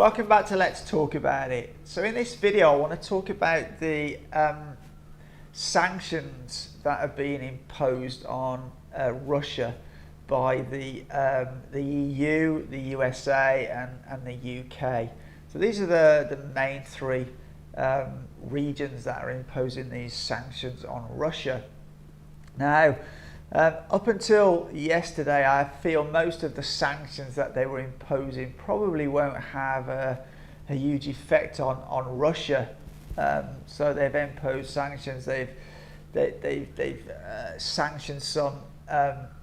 Welcome back to Let's Talk About It. So in this video I want to talk about the sanctions that are being imposed on Russia by the EU, the USA and the UK. So these are the main three regions that are imposing these sanctions on Russia. Now, up until yesterday, I feel most of the sanctions that they were imposing probably won't have a huge effect on Russia. So they've imposed sanctions. They've sanctioned some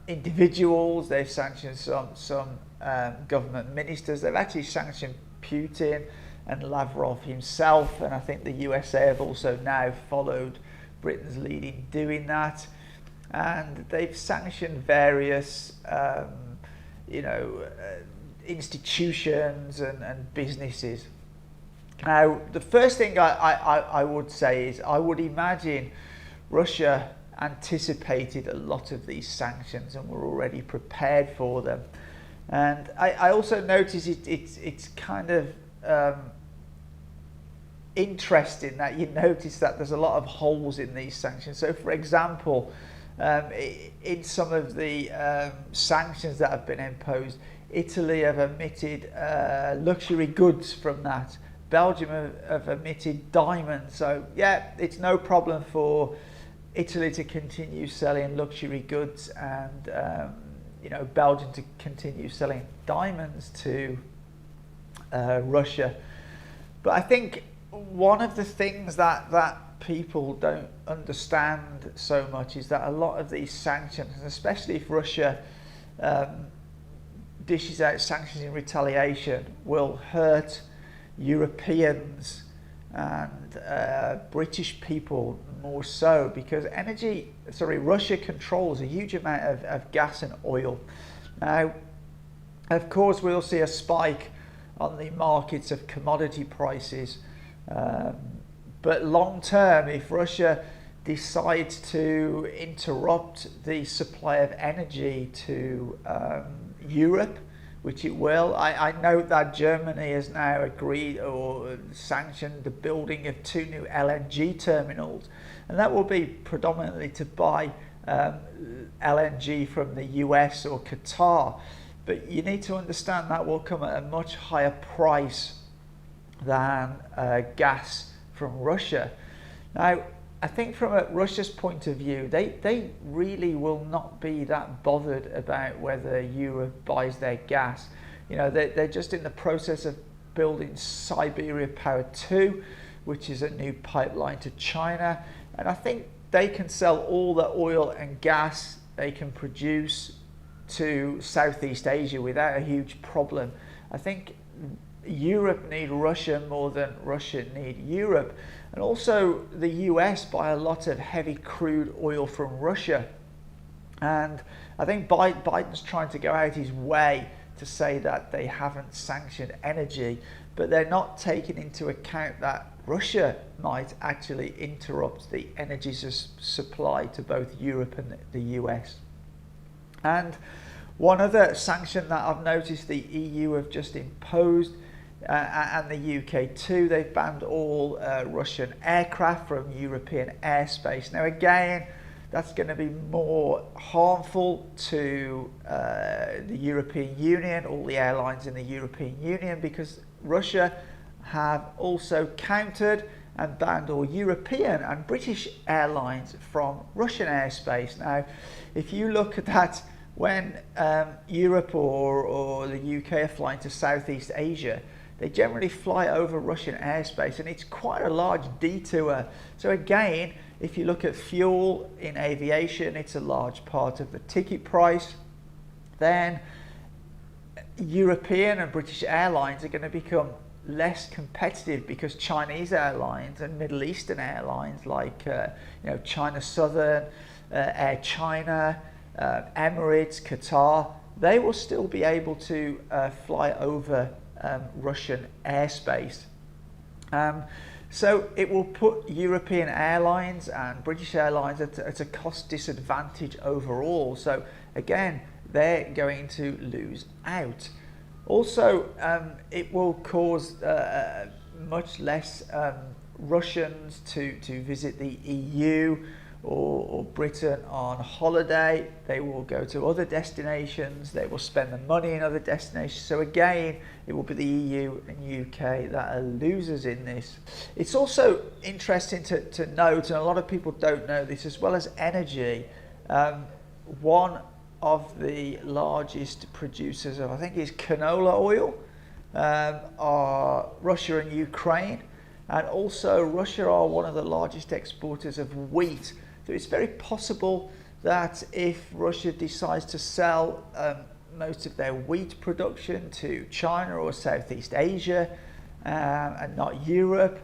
individuals. They've sanctioned some government ministers. They've actually sanctioned Putin and Lavrov himself, and I think the USA have also now followed Britain's lead in doing that. And they've sanctioned various, institutions and businesses. Now, the first thing I would say is I would imagine Russia anticipated a lot of these sanctions and were already prepared for them. And I also notice it's kind of interesting that you notice that there's a lot of holes in these sanctions. So, for example, in some of the sanctions that have been imposed, Italy have omitted luxury goods from that. Belgium have omitted diamonds. So yeah, it's no problem for Italy to continue selling luxury goods and Belgium to continue selling diamonds to Russia. But I think one of the things that people don't understand so much is that a lot of these sanctions, especially if Russia dishes out sanctions in retaliation, will hurt Europeans and British people more so, because Russia controls a huge amount of gas and oil. Now, of course, we'll see a spike on the markets of commodity prices. But long term, if Russia decides to interrupt the supply of energy to Europe, which it will, I note that Germany has now agreed or sanctioned the building of 2 new LNG terminals, and that will be predominantly to buy LNG from the US or Qatar. But you need to understand that will come at a much higher price than gas from Russia. Now, I think from Russia's point of view, they really will not be that bothered about whether Europe buys their gas. They're just in the process of building Siberia Power 2, which is a new pipeline to China. And I think they can sell all the oil and gas they can produce to Southeast Asia without a huge problem. I think Europe need Russia more than Russia need Europe. And also the US buy a lot of heavy crude oil from Russia. And I think Biden's trying to go out his way to say that they haven't sanctioned energy, but they're not taking into account that Russia might actually interrupt the energy supply to both Europe and the US. And one other sanction that I've noticed the EU have just imposed, and the UK too, they've banned all Russian aircraft from European airspace. Now again, that's going to be more harmful to the European Union, all the airlines in the European Union, because Russia have also countered and banned all European and British airlines from Russian airspace. Now, if you look at that, when Europe or the UK are flying to Southeast Asia, they generally fly over Russian airspace, and it's quite a large detour. So again, if you look at fuel in aviation, it's a large part of the ticket price. Then European and British airlines are going to become less competitive because Chinese airlines and Middle Eastern airlines like China Southern, Air China, Emirates, Qatar, they will still be able to fly over Russian airspace. So it will put European airlines and British airlines at a cost disadvantage overall. So again, they're going to lose out. Also, it will cause much less Russians to visit the EU or Britain on holiday. They will go to other destinations, they will spend the money in other destinations. So again, it will be the EU and UK that are losers in this. It's also interesting to note, and a lot of people don't know this, as well as energy, one of the largest producers of, I think, is canola oil, are Russia and Ukraine. And also Russia are one of the largest exporters of wheat. So it's very possible that if Russia decides to sell most of their wheat production to China or Southeast Asia and not Europe,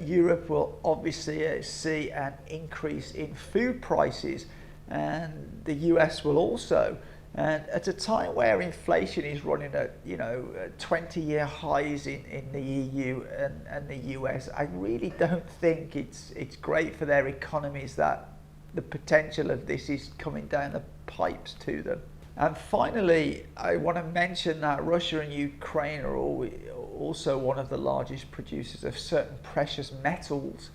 Europe will obviously see an increase in food prices, and the US will also. And at a time where inflation is running at 20-year highs in the EU and the US, I really don't think it's great for their economies that the potential of this is coming down the pipes to them. And finally, I want to mention that Russia and Ukraine are also one of the largest producers of certain precious metals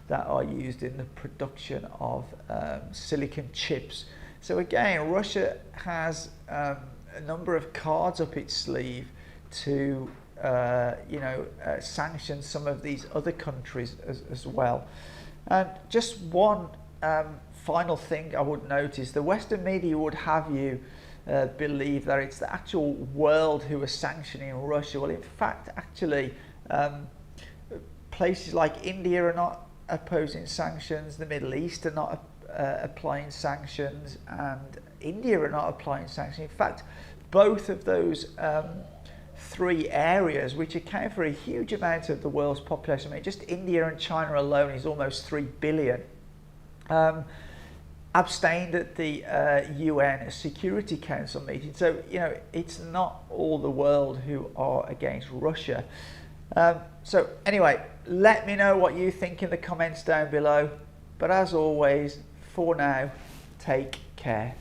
that are used in the production of silicon chips. So again, Russia has a number of cards up its sleeve to sanction some of these other countries as well. And just one final thing I would note is the Western media would have you believe that it's the actual world who are sanctioning Russia. Well, in fact, actually, places like India are not opposing sanctions, the Middle East are not applying sanctions, and India are not applying sanctions. In fact, both of those three areas, which account for a huge amount of the world's population, I mean, just India and China alone is almost 3 billion, abstained at the UN Security Council meeting. So, it's not all the world who are against Russia. So anyway, let me know what you think in the comments down below. But as always, for now, take care.